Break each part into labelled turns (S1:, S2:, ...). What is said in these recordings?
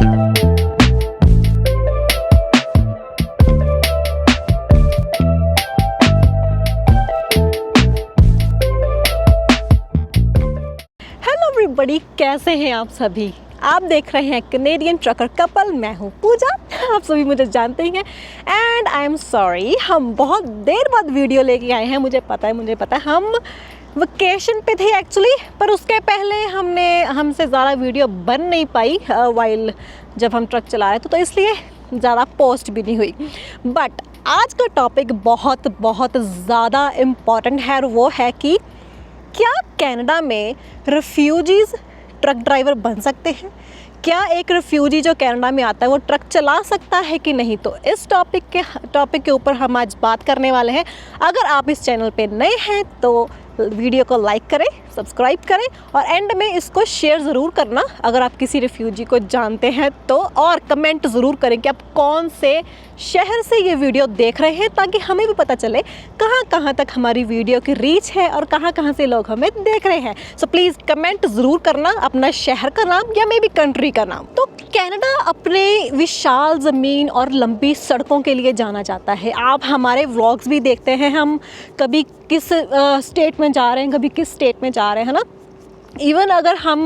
S1: Everybody, कैसे हैं आप सभी। आप देख रहे हैं कनेडियन ट्रकर कपल। मैं हूं पूजा, आप सभी मुझे जानते ही हैं। एंड आई एम सॉरी, हम बहुत देर बाद वीडियो लेके आए हैं। मुझे पता है हम वेकेशन पे थे एक्चुअली, पर उसके पहले हमसे ज़्यादा वीडियो बन नहीं पाई वाइल जब हम ट्रक चला रहे थे, तो इसलिए ज़्यादा पोस्ट भी नहीं हुई। बट आज का टॉपिक बहुत बहुत ज़्यादा इम्पॉर्टेंट है, और वो है कि क्या कनाडा में रिफ्यूजीज़ ट्रक ड्राइवर बन सकते हैं? क्या एक रिफ्यूजी जो कनाडा में आता है वो ट्रक चला सकता है कि नहीं? तो इस टॉपिक के ऊपर हम आज बात करने वाले हैं। अगर आप इस चैनल पे नए हैं तो वीडियो को लाइक करें, सब्सक्राइब करें, और एंड में इसको शेयर ज़रूर करना अगर आप किसी रिफ्यूजी को जानते हैं तो, और कमेंट ज़रूर करें कि आप कौन से शहर से ये वीडियो देख रहे हैं, ताकि हमें भी पता चले कहाँ कहाँ तक हमारी वीडियो की रीच है और कहाँ कहाँ से लोग हमें देख रहे हैं। सो प्लीज़ कमेंट ज़रूर करना अपना शहर का नाम या मे बी कंट्री का नाम। तो कनाडा अपने विशाल ज़मीन और लंबी सड़कों के लिए जाना जाता है। आप हमारे व्लॉग्स भी देखते हैं, हम कभी किस स्टेट में जा रहे हैं, कभी किस स्टेट में जा रहे हैं, है ना। इवन अगर हम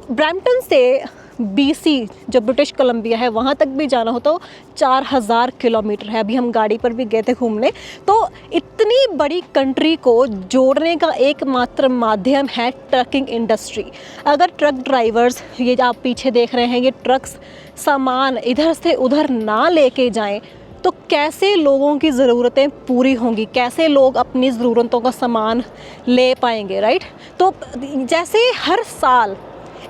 S1: ब्रैम्पटन से BC जो ब्रिटिश कोलंबिया है वहाँ तक भी जाना हो तो 4000 किलोमीटर है। अभी हम गाड़ी पर भी गए थे घूमने। तो इतनी बड़ी कंट्री को जोड़ने का एकमात्र माध्यम है ट्रकिंग इंडस्ट्री। अगर ट्रक ड्राइवर्स, ये आप पीछे देख रहे हैं, ये ट्रक्स सामान इधर से उधर ना लेके जाएं तो कैसे लोगों की ज़रूरतें पूरी होंगी, कैसे लोग अपनी ज़रूरतों का सामान ले पाएंगे, राइट। तो जैसे हर साल,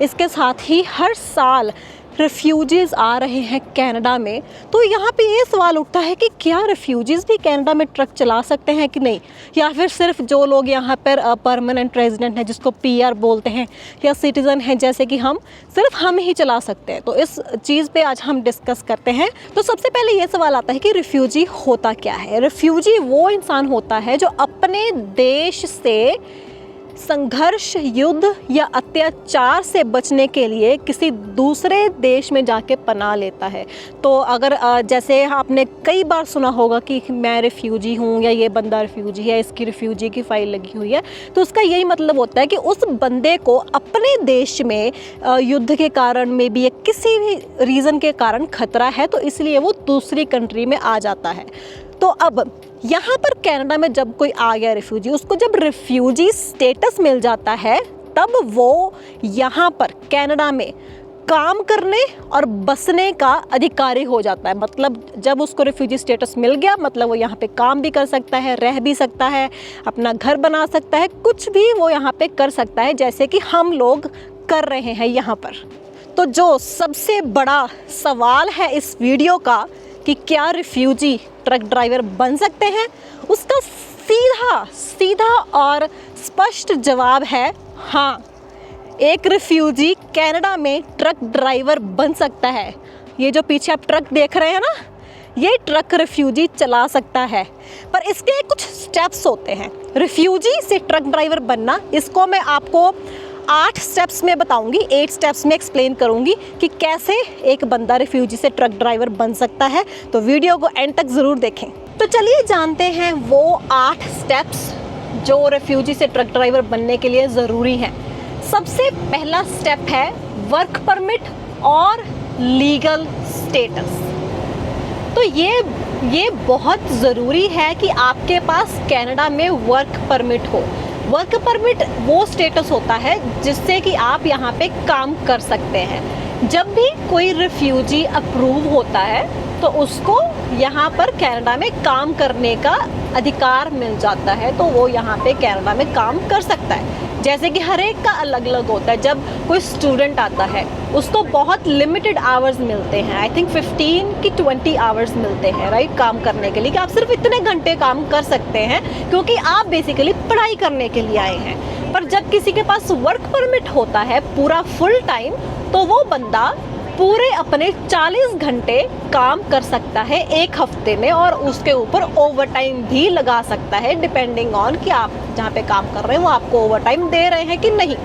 S1: इसके साथ ही हर साल रिफ्यूजीज़ आ रहे हैं कनाडा में, तो यहाँ पे ये सवाल उठता है कि क्या रिफ्यूजीज़ भी कनाडा में ट्रक चला सकते हैं कि नहीं, या फिर सिर्फ जो लोग यहाँ पर परमानेंट रेजिडेंट हैं, जिसको PR बोलते हैं, या सिटीज़न हैं जैसे कि हम, सिर्फ हम ही चला सकते हैं। तो इस चीज़ पे आज हम डिस्कस करते हैं। तो सबसे पहले ये सवाल आता है कि रिफ्यूजी होता क्या है। रिफ्यूजी वो इंसान होता है जो अपने देश से संघर्ष, युद्ध या अत्याचार से बचने के लिए किसी दूसरे देश में जाके पनाह लेता है। तो अगर जैसे आपने कई बार सुना होगा कि मैं रिफ्यूजी हूँ, या ये बंदा रिफ्यूजी है, इसकी रिफ्यूजी की फ़ाइल लगी हुई है, तो उसका यही मतलब होता है कि उस बंदे को अपने देश में युद्ध के कारण में भी, या किसी भी रीज़न के कारण खतरा है, तो इसलिए वो दूसरी कंट्री में आ जाता है। तो अब यहाँ पर कनाडा में जब कोई आ गया रिफ्यूजी, उसको जब रिफ्यूजी स्टेटस मिल जाता है, तब वो यहाँ पर कनाडा में काम करने और बसने का अधिकारी हो जाता है। मतलब जब उसको रिफ्यूजी स्टेटस मिल गया, मतलब वो यहाँ पे काम भी कर सकता है, रह भी सकता है, अपना घर बना सकता है, कुछ भी वो यहाँ पे कर सकता है, जैसे कि हम लोग कर रहे हैं यहाँ पर। तो जो सबसे बड़ा सवाल है इस वीडियो का कि क्या रिफ्यूजी ट्रक ड्राइवर बन सकते हैं, उसका सीधा और स्पष्ट जवाब है हाँ। एक रिफ्यूजी कनाडा में ट्रक ड्राइवर बन सकता है। ये जो पीछे आप ट्रक देख रहे हैं ना, ये ट्रक रिफ्यूजी चला सकता है, पर इसके कुछ स्टेप्स होते हैं। रिफ्यूजी से ट्रक ड्राइवर बनना, इसको मैं आपको 8 स्टेप्स में बताऊंगी, 8 स्टेप्स में एक्सप्लेन करूंगी कि कैसे एक बंदा रिफ्यूजी से ट्रक ड्राइवर बन सकता है। तो वीडियो को एंड तक ज़रूर देखें। तो चलिए जानते हैं वो 8 स्टेप्स जो रिफ्यूजी से ट्रक ड्राइवर बनने के लिए ज़रूरी हैं। सबसे पहला स्टेप है वर्क परमिट और लीगल स्टेटस। तो ये बहुत ज़रूरी है कि आपके पास कनाडा में वर्क परमिट हो। वर्क परमिट वो स्टेटस होता है जिससे कि आप यहाँ पे काम कर सकते हैं। जब भी कोई रिफ्यूजी अप्रूव होता है तो उसको यहाँ पर कनाडा में काम करने का अधिकार मिल जाता है, तो वो यहाँ पे कनाडा में काम कर सकता है। जैसे कि हर एक का अलग अलग होता है। जब कोई स्टूडेंट आता है उसको बहुत लिमिटेड आवर्स मिलते हैं, आई थिंक 15 की 20 आवर्स मिलते हैं, राइट, काम करने के लिए, कि आप सिर्फ इतने घंटे काम कर सकते हैं क्योंकि आप बेसिकली पढ़ाई करने के लिए आए हैं। पर जब किसी के पास वर्क परमिट होता है पूरा फुल टाइम, तो वो बंदा पूरे अपने 40 घंटे काम कर सकता है एक हफ्ते में, और उसके ऊपर ओवर टाइम भी लगा सकता है, डिपेंडिंग ऑन कि आप जहाँ पे काम कर रहे हैं वो आपको ओवर टाइम दे रहे हैं कि नहीं।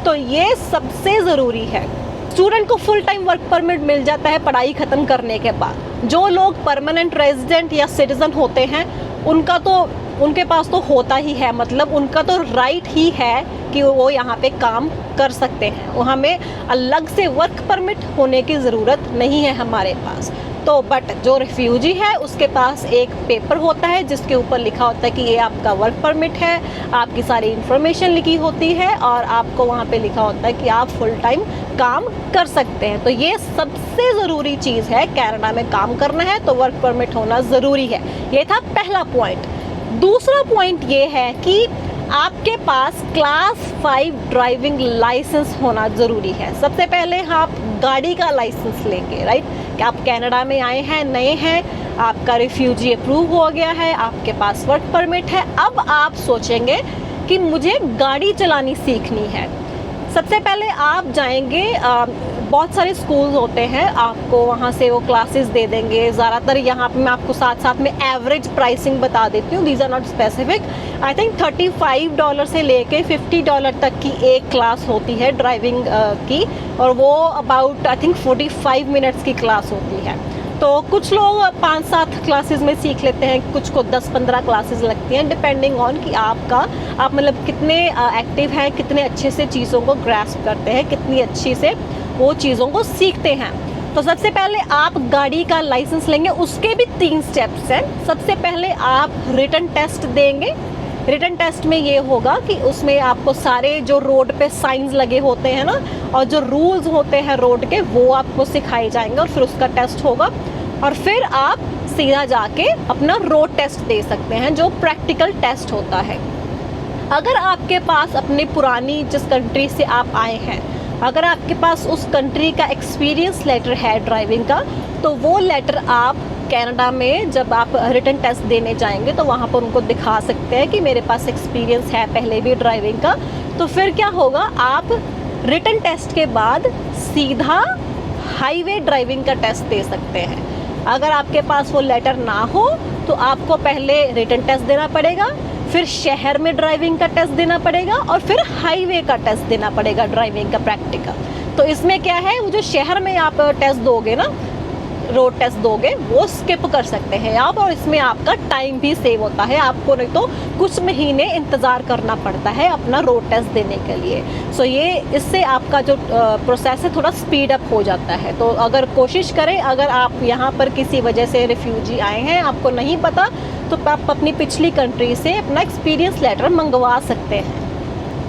S1: तो ये सबसे ज़रूरी है। स्टूडेंट को फुल टाइम वर्क परमिट मिल जाता है पढ़ाई ख़त्म करने के बाद। जो लोग परमानेंट रेजिडेंट या सिटीज़न होते हैं उनके पास तो होता ही है, मतलब उनका तो राइट ही है कि वो यहाँ पे काम कर सकते हैं। वो हमें अलग से वर्क परमिट होने की ज़रूरत नहीं है हमारे पास। तो बट जो रिफ्यूजी है उसके पास एक पेपर होता है जिसके ऊपर लिखा होता है कि ये आपका वर्क परमिट है, आपकी सारी इन्फॉर्मेशन लिखी होती है और आपको वहाँ पे लिखा होता है कि आप फुल टाइम काम कर सकते हैं। तो ये सबसे ज़रूरी चीज़ है, कनाडा में काम करना है तो वर्क परमिट होना ज़रूरी है। ये था पहला पॉइंट। दूसरा पॉइंट ये है कि आपके पास क्लास 5 ड्राइविंग लाइसेंस होना ज़रूरी है। सबसे पहले आप गाड़ी का लाइसेंस लेंगे, राइट, कि आप कनाडा में आए हैं, नए हैं, आपका रिफ्यूजी अप्रूव हो गया है, आपके पास वर्क परमिट है। अब आप सोचेंगे कि मुझे गाड़ी चलानी सीखनी है। सबसे पहले आप जाएंगे, बहुत सारे स्कूल्स होते हैं, आपको वहाँ से वो क्लासेस दे देंगे। ज़्यादातर यहाँ पे मैं आपको साथ साथ में एवरेज प्राइसिंग बता देती हूँ, these are not specific. I think $35 से लेके $50 तक की एक क्लास होती है ड्राइविंग की, और वो अबाउट आई थिंक 45 मिनट्स की क्लास होती है। तो कुछ लोग 5-7 क्लासेस में सीख लेते हैं, कुछ को 10-15 क्लासेस लगती हैं, डिपेंडिंग ऑन कि आप मतलब कितने एक्टिव हैं, कितने अच्छे से चीज़ों को ग्रास्प करते हैं, कितनी अच्छी से वो चीज़ों को सीखते हैं। तो सबसे पहले आप गाड़ी का लाइसेंस लेंगे, उसके भी 3 स्टेप्स हैं। सबसे पहले आप रिटन टेस्ट देंगे। रिटन टेस्ट में ये होगा कि उसमें आपको सारे जो रोड पे साइंस लगे होते हैं ना, और जो रूल्स होते हैं रोड के, वो आपको सिखाए जाएंगे और फिर उसका टेस्ट होगा। और फिर आप सीधा जाके अपना रोड टेस्ट दे सकते हैं, जो प्रैक्टिकल टेस्ट होता है। अगर आपके पास अपनी पुरानी जिस कंट्री से आप आए हैं, अगर आपके पास उस कंट्री का एक्सपीरियंस लेटर है ड्राइविंग का, तो वो लेटर आप कनाडा में जब आप रिटन टेस्ट देने जाएंगे तो वहाँ पर उनको दिखा सकते हैं कि मेरे पास एक्सपीरियंस है पहले भी ड्राइविंग का। तो फिर क्या होगा, आप रिटन टेस्ट के बाद सीधा हाईवे ड्राइविंग का टेस्ट दे सकते हैं। अगर आपके पास वो लेटर ना हो तो आपको पहले रिटन टेस्ट देना पड़ेगा, फिर शहर में ड्राइविंग का टेस्ट देना पड़ेगा, और फिर हाईवे का टेस्ट देना पड़ेगा ड्राइविंग का प्रैक्टिकल। तो इसमें क्या है, वो जो शहर में आप टेस्ट दोगे ना, रोड टेस्ट दोगे, वो स्किप कर सकते हैं आप, और इसमें आपका टाइम भी सेव होता है। आपको नहीं तो कुछ महीने इंतज़ार करना पड़ता है अपना रोड टेस्ट देने के लिए। सो ये इससे आपका जो प्रोसेस है थोड़ा स्पीड अप हो जाता है। तो अगर कोशिश करें, अगर आप यहाँ पर किसी वजह से रिफ्यूजी आए हैं, आपको नहीं पता, तो आप अपनी पिछली कंट्री से अपना एक्सपीरियंस लेटर मंगवा सकते हैं।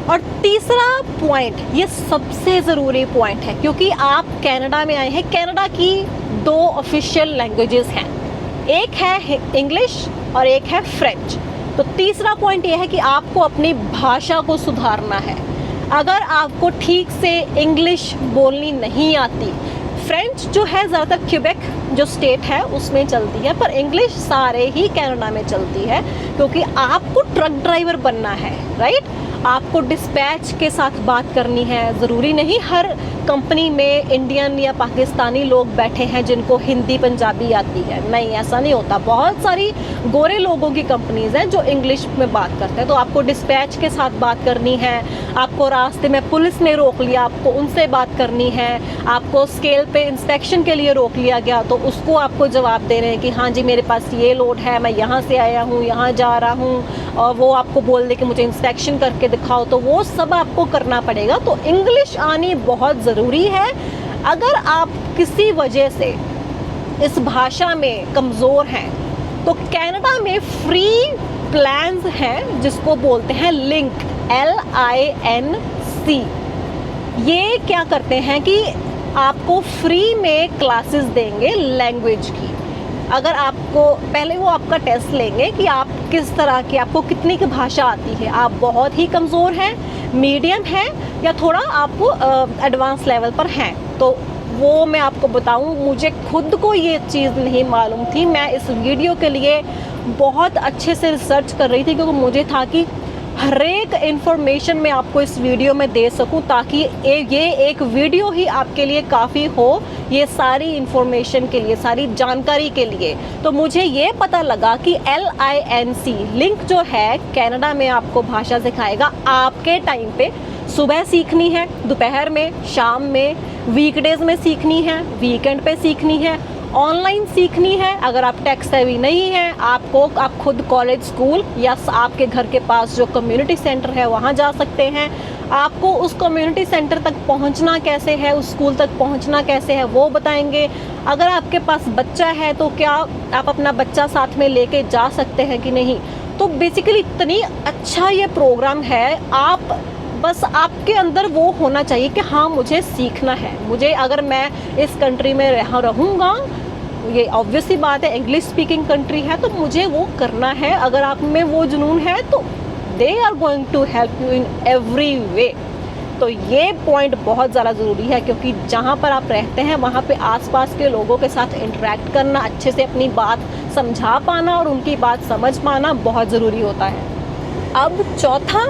S1: और तीसरा पॉइंट, ये सबसे ज़रूरी पॉइंट है, क्योंकि आप कनाडा में आए हैं। कनाडा की 2 ऑफिशियल लैंग्वेजेस हैं, एक है इंग्लिश और एक है फ्रेंच। तो तीसरा पॉइंट ये है कि आपको अपनी भाषा को सुधारना है। अगर आपको ठीक से इंग्लिश बोलनी नहीं आती, फ्रेंच जो है ज़्यादातर क्यूबेक जो स्टेट है उसमें चलती है, पर इंग्लिश सारे ही कनाडा में चलती है, क्योंकि आपको ट्रक ड्राइवर बनना है, राइट। आपको डिस्पैच के साथ बात करनी है। ज़रूरी नहीं हर कंपनी में इंडियन या पाकिस्तानी लोग बैठे हैं जिनको हिंदी पंजाबी आती है, नहीं, ऐसा नहीं होता। बहुत सारी गोरे लोगों की कंपनीज़ हैं जो इंग्लिश में बात करते हैं। तो आपको डिस्पैच के साथ बात करनी है। आपको रास्ते में पुलिस ने रोक लिया, आपको उनसे बात करनी है। आपको स्केल पे इंस्पेक्शन के लिए रोक लिया गया, तो उसको आपको जवाब दे रहे हैं कि हाँ जी मेरे पास ये लोड है, मैं यहाँ से आया हूँ, यहाँ जा रहा हूँ, और वो आपको बोल दे कि मुझे इंस्पेक्शन करके दिखाओ, तो वो सब आपको करना पड़ेगा। तो इंग्लिश आनी बहुत ज़रूरी है। अगर आप किसी वजह से इस भाषा में कमज़ोर हैं, तो कनाडा में फ्री प्लान्स हैं जिसको बोलते हैं लिंक, LINC। ये क्या करते हैं कि आपको फ्री में क्लासेस देंगे लैंग्वेज की। अगर आपको पहले वो आपका टेस्ट लेंगे कि आप किस तरह की, आपको कितनी की भाषा आती है, आप बहुत ही कमज़ोर हैं, मीडियम हैं, या थोड़ा आपको एडवांस लेवल पर हैं। तो वो मैं आपको बताऊं, मुझे खुद को ये चीज़ नहीं मालूम थी। मैं इस वीडियो के लिए बहुत अच्छे से रिसर्च कर रही थी, क्योंकि मुझे था कि हर एक इन्फॉर्मेशन मैं आपको इस वीडियो में दे सकूं, ताकि ये एक वीडियो ही आपके लिए काफ़ी हो, ये सारी इन्फॉर्मेशन के लिए, सारी जानकारी के लिए। तो मुझे ये पता लगा कि LINC लिंक जो है कनाडा में आपको भाषा सिखाएगा आपके टाइम पे, सुबह सीखनी है, दोपहर में, शाम में, वीकडेज़ में सीखनी है, वीकेंड पे सीखनी है, ऑनलाइन सीखनी है। अगर आप टेक सेवी नहीं हैं, आप खुद कॉलेज, स्कूल या आपके घर के पास जो कम्युनिटी सेंटर है वहाँ जा सकते हैं। आपको उस कम्युनिटी सेंटर तक पहुँचना कैसे है, उस स्कूल तक पहुँचना कैसे है वो बताएंगे। अगर आपके पास बच्चा है तो क्या आप अपना बच्चा साथ में लेके जा सकते हैं कि नहीं। तो बेसिकली इतनी अच्छा ये प्रोग्राम है, आप बस आपके अंदर वो होना चाहिए कि हाँ मुझे सीखना है। मुझे, अगर मैं इस कंट्री में रहूँगा, ये ऑब्वियस सी बात है, इंग्लिश स्पीकिंग कंट्री है, तो मुझे वो करना है। अगर आप में वो जुनून है तो they are going to help you in every way. तो ये पॉइंट बहुत ज़्यादा ज़रूरी है, क्योंकि जहाँ पर आप रहते हैं वहाँ पे आसपास के लोगों के साथ इंटरेक्ट करना, अच्छे से अपनी बात समझा पाना और उनकी बात समझ पाना बहुत ज़रूरी होता है। अब चौथा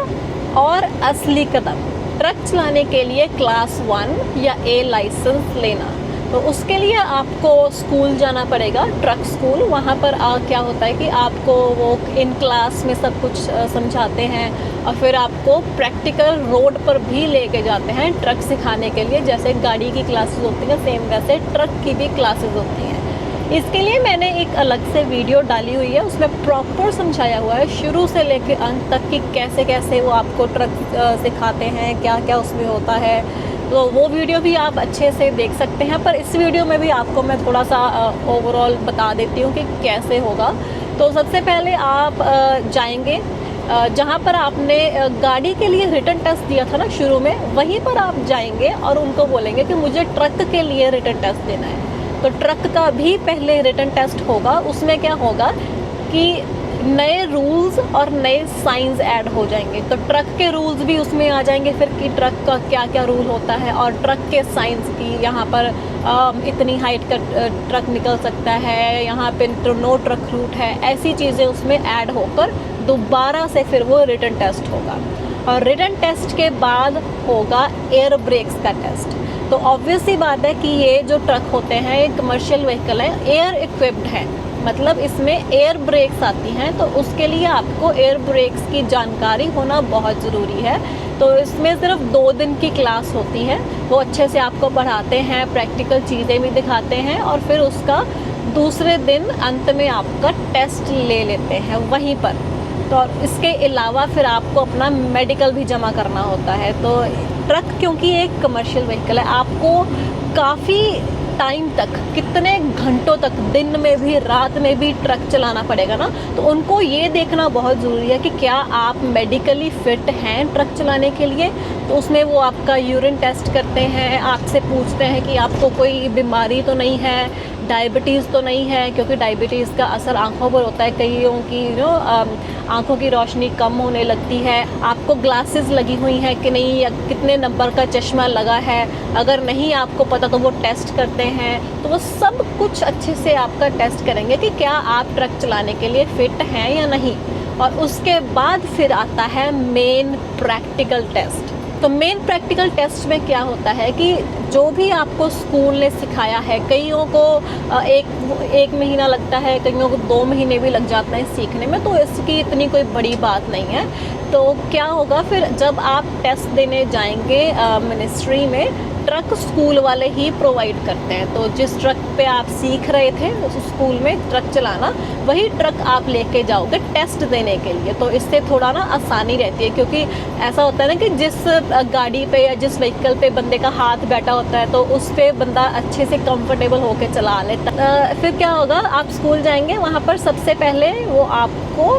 S1: और असली कदम, ट्रक चलाने के लिए क्लास 1 या A लाइसेंस लेना। तो उसके लिए आपको स्कूल जाना पड़ेगा, ट्रक स्कूल। वहाँ पर क्या होता है कि आपको वो इन क्लास में सब कुछ समझाते हैं और फिर आपको प्रैक्टिकल रोड पर भी लेके जाते हैं ट्रक सिखाने के लिए। जैसे गाड़ी की क्लासेस होती हैं, सेम वैसे ट्रक की भी क्लासेस होती हैं। इसके लिए मैंने एक अलग से वीडियो डाली हुई है, उसमें प्रॉपर समझाया हुआ है शुरू से लेकर अंत तक कि कैसे कैसे वो आपको ट्रक सिखाते हैं, क्या क्या उसमें होता है। तो वो वीडियो भी आप अच्छे से देख सकते हैं, पर इस वीडियो में भी आपको मैं थोड़ा सा ओवरऑल बता देती हूँ कि कैसे होगा। तो सबसे पहले आप जाएंगे जहाँ पर आपने गाड़ी के लिए रिटन टेस्ट दिया था ना शुरू में, वहीं पर आप जाएंगे और उनको बोलेंगे कि मुझे ट्रक के लिए रिटन टेस्ट देना है। तो ट्रक का भी पहले रिटन टेस्ट होगा। उसमें क्या होगा कि नए रूल्स और नए साइंस ऐड हो जाएंगे। तो ट्रक के रूल्स भी उसमें आ जाएंगे फिर कि ट्रक का क्या क्या रूल होता है, और ट्रक के साइंस की, यहाँ पर इतनी हाइट का ट्रक निकल सकता है, यहाँ पे नो ट्रक रूट है, ऐसी चीज़ें उसमें ऐड होकर दोबारा से फिर वो रिटन टेस्ट होगा। और रिटन टेस्ट के बाद होगा एयर ब्रेक्स का टेस्ट। तो ऑब्वियस सी बात है कि ये जो ट्रक होते हैं, ये कमर्शियल व्हीकल है, एयर इक्विप्ड है, मतलब इसमें एयर ब्रेक्स आती हैं। तो उसके लिए आपको एयर ब्रेक्स की जानकारी होना बहुत ज़रूरी है। तो इसमें सिर्फ 2 दिन की क्लास होती है, वो अच्छे से आपको पढ़ाते हैं, प्रैक्टिकल चीज़ें भी दिखाते हैं, और फिर उसका दूसरे दिन अंत में आपका टेस्ट ले लेते हैं वहीं पर। तो इसके अलावा फिर आपको अपना मेडिकल भी जमा करना होता है। तो ट्रक क्योंकि एक कमर्शियल व्हीकल है, आपको काफ़ी टाइम तक, कितने घंटों तक, दिन में भी रात में भी ट्रक चलाना पड़ेगा ना। तो उनको ये देखना बहुत ज़रूरी है कि क्या आप मेडिकली फ़िट हैं ट्रक चलाने के लिए। तो उसमें वो आपका यूरिन टेस्ट करते हैं, आपसे पूछते हैं कि आपको कोई बीमारी तो नहीं है, डायबिटीज़ तो नहीं है, क्योंकि डायबिटीज़ का असर आँखों पर होता है। कईयों की आँखों की रोशनी कम होने लगती है। आपको ग्लासेस लगी हुई हैं कि नहीं, या कितने नंबर का चश्मा लगा है, अगर नहीं आपको पता तो वो टेस्ट करते हैं। तो वो सब कुछ अच्छे से आपका टेस्ट करेंगे कि क्या आप ट्रक चलाने के लिए फ़िट हैं या नहीं। और उसके बाद फिर आता है मेन प्रैक्टिकल टेस्ट। तो मेन प्रैक्टिकल टेस्ट में क्या होता है कि जो भी आपको स्कूल ने सिखाया है, कईयों को एक महीना लगता है, कईयों को 2 महीने भी लग जाते हैं सीखने में, तो इसकी इतनी कोई बड़ी बात नहीं है। तो क्या होगा फिर जब आप टेस्ट देने जाएंगे मिनिस्ट्री में, ट्रक स्कूल वाले ही प्रोवाइड करते हैं। तो जिस ट्रक पे आप सीख रहे थे उस स्कूल में ट्रक चलाना, वही ट्रक आप लेके जाओगे टेस्ट देने के लिए। तो इससे थोड़ा ना आसानी रहती है, क्योंकि ऐसा होता है ना कि जिस गाड़ी पे या जिस व्हीकल पे बंदे का हाथ बैठा होता है, तो उस पे बंदा अच्छे से कंफर्टेबल होके चला लेता। फिर क्या होगा, आप स्कूल जाएंगे, वहाँ पर सबसे पहले वो आपको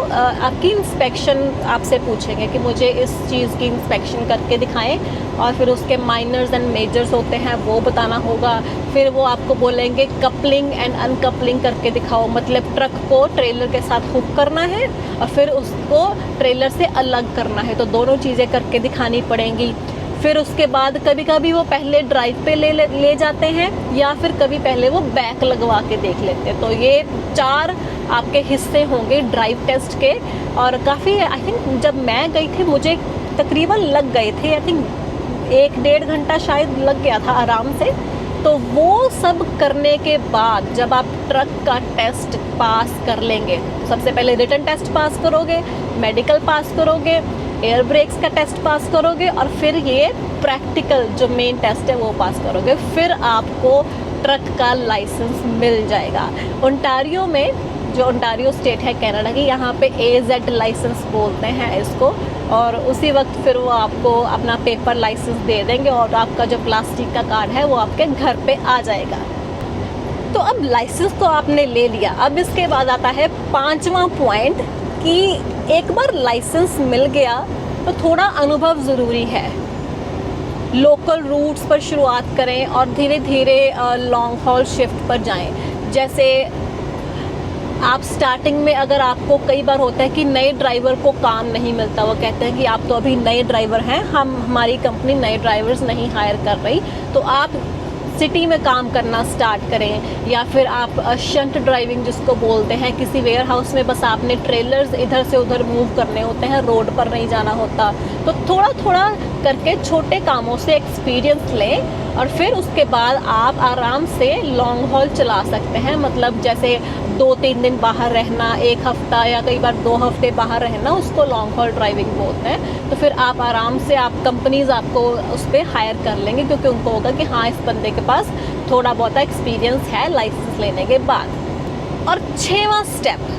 S1: आपकी इंस्पेक्शन आपसे पूछेंगे कि मुझे इस चीज़ की इंस्पेक्शन करके दिखाएं, और फिर उसके माइनर्स एंड मेजर्स होते हैं वो बताना होगा। फिर वो आपको बोलेंगे कपलिंग एंड अनकपलिंग करके दिखाओ, मतलब ट्रक को ट्रेलर के साथ हुक करना है और फिर उसको ट्रेलर से अलग करना है। तो दोनों चीज़ें करके दिखानी पड़ेंगी। फिर उसके बाद कभी कभी वो पहले ड्राइव पे ले जाते हैं, या फिर कभी पहले वो बैक लगवा के देख लेते हैं। तो ये 4 आपके हिस्से होंगे ड्राइव टेस्ट के। और काफ़ी, आई थिंक जब मैं गई थी मुझे तकरीबन लग गए थे, आई थिंक 1-1.5 घंटा शायद लग गया था आराम से। तो वो सब करने के बाद जब आप ट्रक का टेस्ट पास कर लेंगे, सबसे पहले रिटन टेस्ट पास करोगे, मेडिकल पास करोगे, एयर ब्रेक्स का टेस्ट पास करोगे और फिर ये प्रैक्टिकल जो मेन टेस्ट है वो पास करोगे, फिर आपको ट्रक का लाइसेंस मिल जाएगा। ओंटारियो में, जो ओंटारियो स्टेट है कनाडा की, यहाँ पे AZ लाइसेंस बोलते हैं इसको, और उसी वक्त फिर वो आपको अपना पेपर लाइसेंस दे देंगे और आपका जो प्लास्टिक का कार्ड है वो आपके घर पे आ जाएगा। तो अब लाइसेंस तो आपने ले लिया, अब इसके बाद आता है 5वां पॉइंट कि एक बार लाइसेंस मिल गया तो थोड़ा अनुभव ज़रूरी है। लोकल रूट्स पर शुरुआत करें और धीरे धीरे लॉन्ग हॉल शिफ्ट पर जाएं। जैसे आप स्टार्टिंग में, अगर आपको कई बार होता है कि नए ड्राइवर को काम नहीं मिलता, वो कहते हैं कि आप तो अभी नए ड्राइवर हैं, हमारी कंपनी नए ड्राइवर्स नहीं हायर कर रही, तो आप सिटी में काम करना स्टार्ट करें। या फिर आप शंट ड्राइविंग जिसको बोलते हैं, किसी वेयर हाउस में बस आपने ट्रेलर्स इधर से उधर मूव करने होते हैं, रोड पर नहीं जाना होता, तो थोड़ा थोड़ा करके छोटे कामों से एक्सपीरियंस लें और फिर उसके बाद आप आराम से लॉन्ग हॉल चला सकते हैं। मतलब जैसे 2-3 दिन बाहर रहना, 1 हफ्ता या कई बार 2 हफ्ते बाहर रहना, उसको लॉन्ग हॉल ड्राइविंग बोलते हैं। तो फिर आप आराम से, आप कंपनीज आपको उस पर हायर कर लेंगे, क्योंकि उनको होगा कि हाँ, इस बंदे के पास थोड़ा बहुत एक्सपीरियंस है लाइसेंस लेने के बाद। और 6वां स्टेप,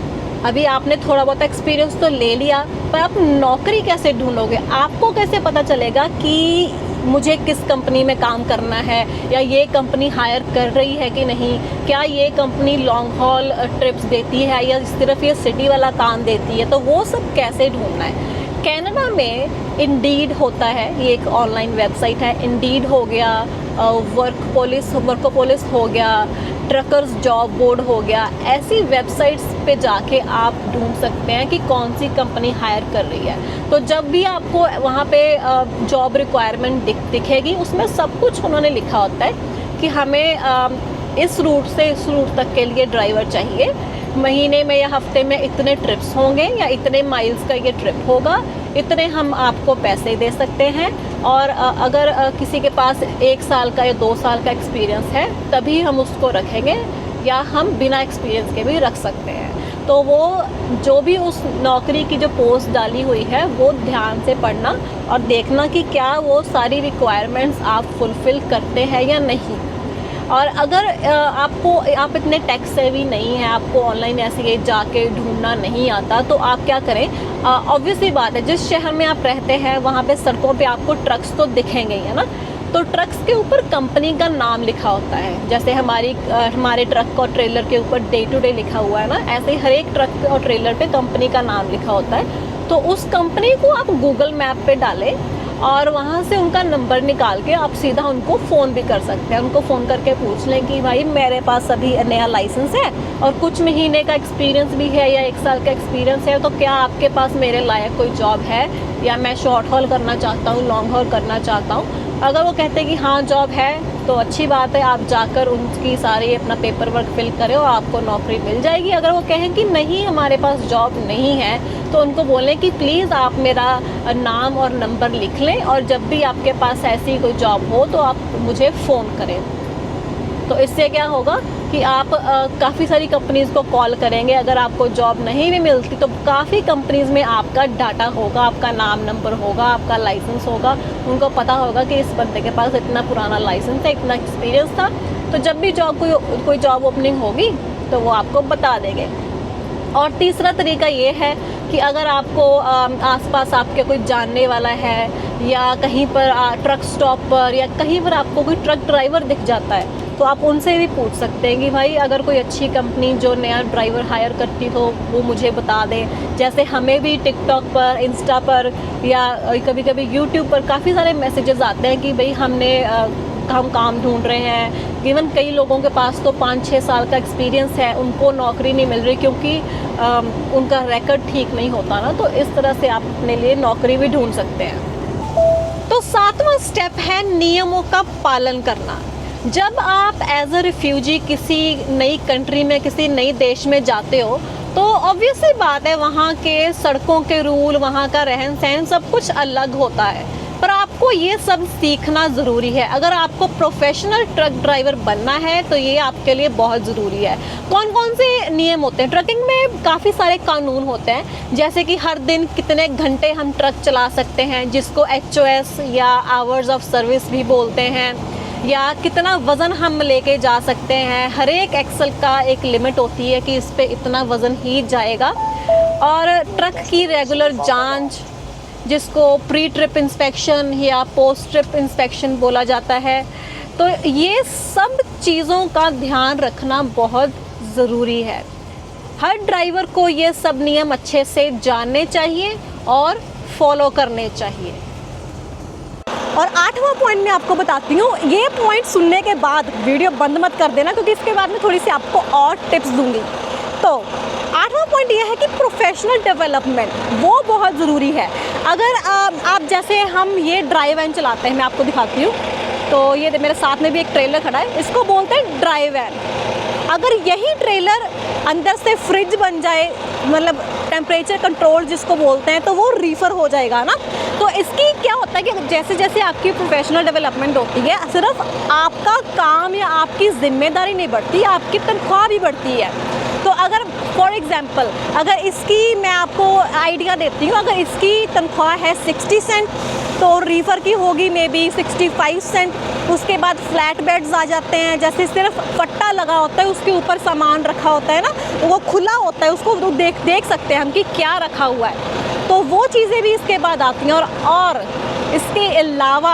S1: अभी आपने थोड़ा बहुत एक्सपीरियंस तो ले लिया, पर आप नौकरी कैसे ढूंढोगे? आपको कैसे पता चलेगा कि मुझे किस कंपनी में काम करना है, या ये कंपनी हायर कर रही है कि नहीं, क्या ये कंपनी लॉन्ग हॉल ट्रिप्स देती है या सिर्फ ये सिटी वाला काम देती है? तो वो सब कैसे ढूंढना है? कनाडा में इंडीड होता है, ये एक ऑनलाइन वेबसाइट है। इंडीड हो गया, वर्कोपोलिस हो गया, ट्रकर्स जॉब बोर्ड हो गया। ऐसी वेबसाइट्स पे जाके आप ढूंढ सकते हैं कि कौन सी कंपनी हायर कर रही है। तो जब भी आपको वहाँ पे जॉब रिक्वायरमेंट दिखेगी, उसमें सब कुछ उन्होंने लिखा होता है कि हमें इस रूट से इस रूट तक के लिए ड्राइवर चाहिए, महीने में या हफ्ते में इतने ट्रिप्स होंगे या इतने माइल्स का ये ट्रिप होगा, इतने हम आपको पैसे दे सकते हैं। और अगर किसी के पास 1 साल का या 2 साल का एक्सपीरियंस है तभी हम उसको रखेंगे, या हम बिना एक्सपीरियंस के भी रख सकते हैं। तो वो जो भी उस नौकरी की जो पोस्ट डाली हुई है वो ध्यान से पढ़ना और देखना कि क्या वो सारी रिक्वायरमेंट्स आप फुलफ़िल करते हैं या नहीं। और अगर आप इतने टेक सेवी नहीं हैं, आपको ऑनलाइन ऐसे जाके ढूंढना नहीं आता, तो आप क्या करें, ऑब्वियसली बात है, जिस शहर में आप रहते हैं वहाँ पे सड़कों पे आपको ट्रक्स तो दिखेंगे ही, है ना। तो ट्रक्स के ऊपर कंपनी का नाम लिखा होता है। जैसे हमारे ट्रक और ट्रेलर के ऊपर डे टू डे लिखा हुआ है ना, ऐसे ही हर एक ट्रक और ट्रेलर पे कंपनी का नाम लिखा होता है। तो उस कंपनी को आप गूगल मैप पे डालें और वहाँ से उनका नंबर निकाल के आप सीधा उनको फ़ोन भी कर सकते हैं। उनको फ़ोन करके पूछ लें कि भाई मेरे पास अभी नया लाइसेंस है और कुछ महीने का एक्सपीरियंस भी है या 1 साल का एक्सपीरियंस है, तो क्या आपके पास मेरे लायक कोई जॉब है, या मैं शॉर्ट हॉल करना चाहता हूँ, लॉन्ग हॉल करना चाहता हूँ। अगर वो कहते हैं कि हाँ जॉब है तो अच्छी बात है, आप जाकर उनकी सारी अपना पेपर वर्क फिल करें और आपको नौकरी मिल जाएगी। अगर वो कहें कि नहीं हमारे पास जॉब नहीं है, तो उनको बोलें कि प्लीज़ आप मेरा नाम और नंबर लिख लें और जब भी आपके पास ऐसी कोई जॉब हो तो आप मुझे फ़ोन करें। तो इससे क्या होगा कि आप काफ़ी सारी कंपनीज़ को कॉल करेंगे। अगर आपको जॉब नहीं भी मिलती तो काफ़ी कंपनीज़ में आपका डाटा होगा, आपका नाम नंबर होगा, आपका लाइसेंस होगा। उनको पता होगा कि इस बंदे के पास इतना पुराना लाइसेंस है, इतना एक्सपीरियंस था, तो जब भी कोई जॉब ओपनिंग होगी तो वो आपको बता देंगे। और तीसरा तरीका ये है कि अगर आपको आसपास आपके कोई जानने वाला है या कहीं पर ट्रक स्टॉप पर या कहीं पर आपको कोई ट्रक ड्राइवर दिख जाता है, तो आप उनसे भी पूछ सकते हैं कि भाई अगर कोई अच्छी कंपनी जो नया ड्राइवर हायर करती हो वो मुझे बता दें। जैसे हमें भी टिकटॉक पर, इंस्टा पर या कभी कभी यूट्यूब पर काफ़ी सारे मैसेजेस आते हैं कि भाई हम काम ढूंढ रहे हैं। इवन कई लोगों के पास तो 5-6 साल का एक्सपीरियंस है, उनको नौकरी नहीं मिल रही क्योंकि उनका रिकॉर्ड ठीक नहीं होता ना। तो इस तरह से आप अपने लिए नौकरी भी ढूंढ सकते हैं। तो 7वां स्टेप है नियमों का पालन करना। जब आप एज अ रिफ्यूजी किसी नई कंट्री में, किसी नई देश में जाते हो, तो ऑब्वियसली बात है वहाँ के सड़कों के रूल, वहाँ का रहन सहन सब कुछ अलग होता है। पर आपको ये सब सीखना ज़रूरी है। अगर आपको प्रोफेशनल ट्रक ड्राइवर बनना है तो ये आपके लिए बहुत ज़रूरी है। कौन कौन से नियम होते हैं ट्रकिंग में? काफ़ी सारे कानून होते हैं, जैसे कि हर दिन कितने घंटे हम ट्रक चला सकते हैं, जिसको HOS या आवर्स ऑफ सर्विस भी बोलते हैं, या कितना वज़न हम लेके जा सकते हैं। हर एक एक्सल का एक लिमिट होती है कि इस पे इतना वज़न ही जाएगा। और ट्रक की रेगुलर जांच, जिसको प्री ट्रिप इंस्पेक्शन या पोस्ट ट्रिप इंस्पेक्शन बोला जाता है, तो ये सब चीज़ों का ध्यान रखना बहुत ज़रूरी है। हर ड्राइवर को ये सब नियम अच्छे से जानने चाहिए और फॉलो करने चाहिए। और 8वां पॉइंट मैं आपको बताती हूँ। ये पॉइंट सुनने के बाद वीडियो बंद मत कर देना, क्योंकि इसके बाद में थोड़ी सी आपको और टिप्स दूंगी। तो 8वां पॉइंट ये है कि प्रोफेशनल डेवलपमेंट वो बहुत ज़रूरी है। अगर आप जैसे हम ये ड्राइव वैन चलाते हैं, मैं आपको दिखाती हूँ। तो ये मेरे साथ में भी एक ट्रेलर खड़ा है, इसको बोलते हैं ड्राइव वैन। अगर यही ट्रेलर अंदर से फ्रिज बन जाए, मतलब टेम्परेचर कंट्रोल जिसको बोलते हैं, तो वो रीफर हो जाएगा ना। तो इसकी क्या होता है कि जैसे जैसे आपकी प्रोफेशनल डेवलपमेंट होती है, सिर्फ आपका काम या आपकी जिम्मेदारी नहीं बढ़ती, आपकी तनख्वाह भी बढ़ती है। तो अगर फॉर एग्ज़ाम्पल अगर इसकी मैं आपको आइडिया देती हूँ, अगर इसकी तनख्वाह है 60 सेंट, तो रीफर की होगी मे बी 65 सेंट। उसके बाद फ्लैट बेड्स आ जाते हैं, जैसे सिर्फ पट्टा लगा होता है, उसके ऊपर सामान रखा होता है ना, वो खुला होता है, उसको देख सकते हैं हम कि क्या रखा हुआ है। तो वो चीज़ें भी इसके बाद आती हैं। और इसके अलावा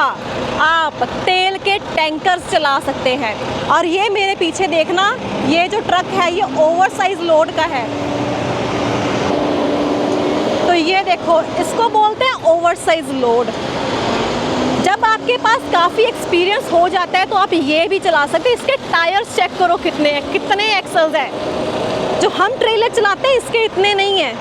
S1: आप तेल के टैंकर्स चला सकते हैं। और ये मेरे पीछे देखना, ये जो ट्रक है ये ओवरसाइज लोड का है। तो ये देखो, इसको बोलते हैं ओवरसाइज लोड। जब आपके पास काफ़ी एक्सपीरियंस हो जाता है तो आप ये भी चला सकते हैं। इसके टायर्स चेक करो कितने एक्सल्स हैं। जो हम ट्रेलर चलाते हैं इसके इतने नहीं हैं।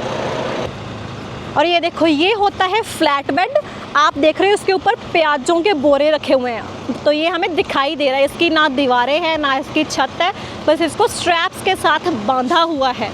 S1: और ये देखो, ये होता है फ्लैट बेड। आप देख रहे हो उसके ऊपर प्याजों के बोरे रखे हुए हैं, तो ये हमें दिखाई दे रहा है। इसकी ना दीवारें हैं ना इसकी छत है, बस इसको स्ट्रैप्स के साथ बांधा हुआ है।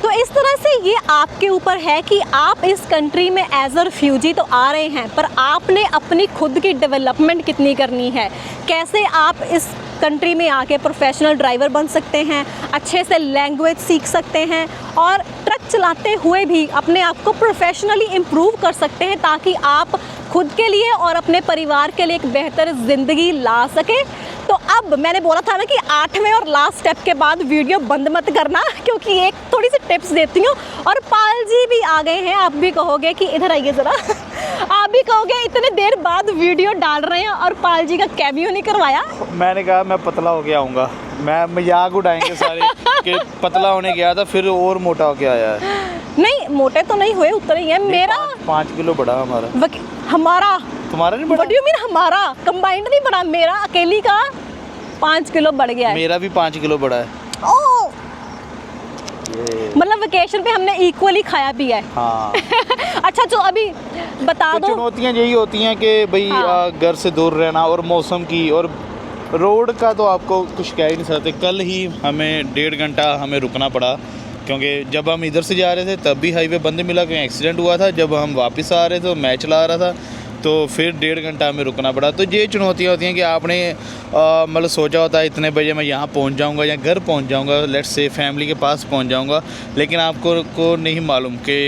S1: तो इस तरह से ये आपके ऊपर है कि आप इस कंट्री में एज अ रिफ्यूजी तो आ रहे हैं, पर आपने अपनी खुद की डेवलपमेंट कितनी करनी है, कैसे आप इस कंट्री में आके प्रोफेशनल ड्राइवर बन सकते हैं, अच्छे से लैंग्वेज सीख सकते हैं और ट्रक चलाते हुए भी अपने आप को प्रोफेशनली इम्प्रूव कर सकते हैं, ताकि आप खुद के लिए और अपने परिवार के लिए एक बेहतर ज़िंदगी ला सकें। तो अब मैंने बोला था ना कि 8वें और लास्ट स्टेप के बाद वीडियो बंद मत करना, क्योंकि एक थोड़ी सी टिप्स देती हूँ। और पाल जी भी आ गए हैं, आप भी कहोगे कि इधर आइए ज़रा आप भी कहोगे इतने देर बाद वीडियो डाल रहे हैं और पाल जी का कैमियो नहीं करवाया।
S2: मैंने कहा मैं पतला होके आऊँगा, मैं मजाक उड़ाएंगे सारे कि पतला होने गया था फिर और मोटा होके आया है।
S1: नहीं, मोटे तो नहीं हुए, उतने ही है। मेरा
S2: 5 किलो बढ़ा
S1: हमारा
S2: तुम्हारा नहीं बढ़ा?
S1: What do you mean हमारा? कंबाइंड नहीं बढ़ा, मेरा अकेली का 5 किलो बढ़ गया है।
S2: मेरा भी 5 किलो बढ़ा है।
S1: ओह, मतलब वेकेशन पे हमने इक्वली खाया पिया है।
S2: हाँ।
S1: अच्छा, तो अभी बता दो।
S2: चुनौतियाँ यही होती हैं कि भाई घर से दूर रहना और मौसम की, और रोड का तो आपको कुछ कह ही नहीं सकते। कल ही हमें 1.5 घंटा हमें रुकना पड़ा, क्योंकि जब हम इधर से जा रहे थे तब भी हाईवे बंद मिला, कहीं एक्सीडेंट हुआ था। जब हम वापस आ रहे थे, मैच चला रहा था, तो फिर 1.5 घंटा हमें रुकना पड़ा। तो ये चुनौतियाँ होती हैं कि आपने मतलब सोचा होता है इतने बजे मैं यहाँ पहुँच जाऊँगा या घर पहुँच जाऊँगा, लेट्स से फैमिली के पास पहुँच जाऊँगा, लेकिन आपको नहीं मालूम कि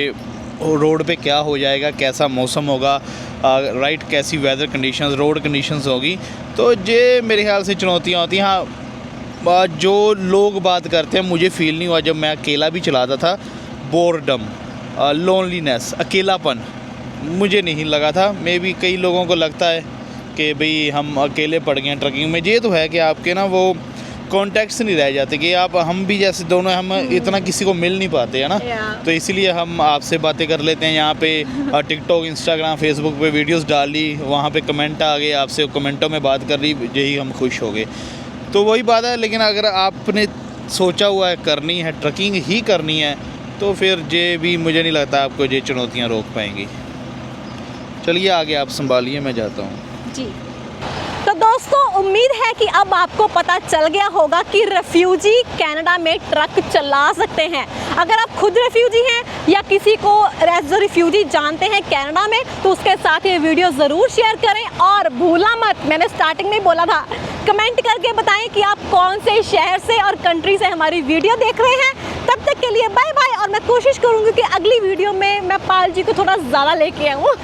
S2: रोड पे क्या हो जाएगा, कैसा मौसम होगा, राइट, कैसी वेदर कंडीशंस, रोड कंडीशंस होगी। तो ये मेरे ख्याल से चुनौतियाँ होती हैं। हाँ, जो लोग बात करते हैं, मुझे फील नहीं हुआ जब मैं अकेला भी चलाता था। बोरडम, लोनलीनेस, अकेलापन मुझे नहीं लगा था। मे बी कई लोगों को लगता है कि भाई हम अकेले पड़ गए हैं ट्रकिंग में। ये तो है कि आपके ना वो कॉन्टैक्ट्स नहीं रह जाते कि हम भी जैसे दोनों हम इतना किसी को मिल नहीं पाते हैं ना। तो इसीलिए हम आपसे बातें कर लेते हैं यहाँ पे। टिकटॉक, इंस्टाग्राम, फेसबुक पे वीडियोस डाल ली, वहाँ पे कमेंट आ गए, आपसे कमेंटों में बात कर ली, यही हम खुश हो गए। तो वही बात है। लेकिन अगर आपने सोचा हुआ है करनी है, ट्रकिंग ही करनी है, तो फिर ये भी मुझे नहीं लगता आपको ये चुनौतियाँ रोक पाएंगी। चलिए आगे आप संभालिए, मैं जाता हूँ
S1: जी। तो दोस्तों, उम्मीद है कि अब आपको पता चल गया होगा कि रेफ्यूजी कनाडा में ट्रक चला सकते हैं। अगर आप खुद रेफ्यूजी हैं या किसी को एज अ रिफ्यूजी जानते हैं कनाडा में तो उसके साथ ये वीडियो ज़रूर शेयर करें। और भूला मत, मैंने स्टार्टिंग में बोला था, कमेंट करके बताएं कि आप कौन से शहर से और कंट्री से हमारी वीडियो देख रहे हैं। तब तक के लिए बाय बाय। और मैं कोशिश करूँगी कि अगली वीडियो में मैं पाल जी को थोड़ा ज़्यादा लेके आऊँ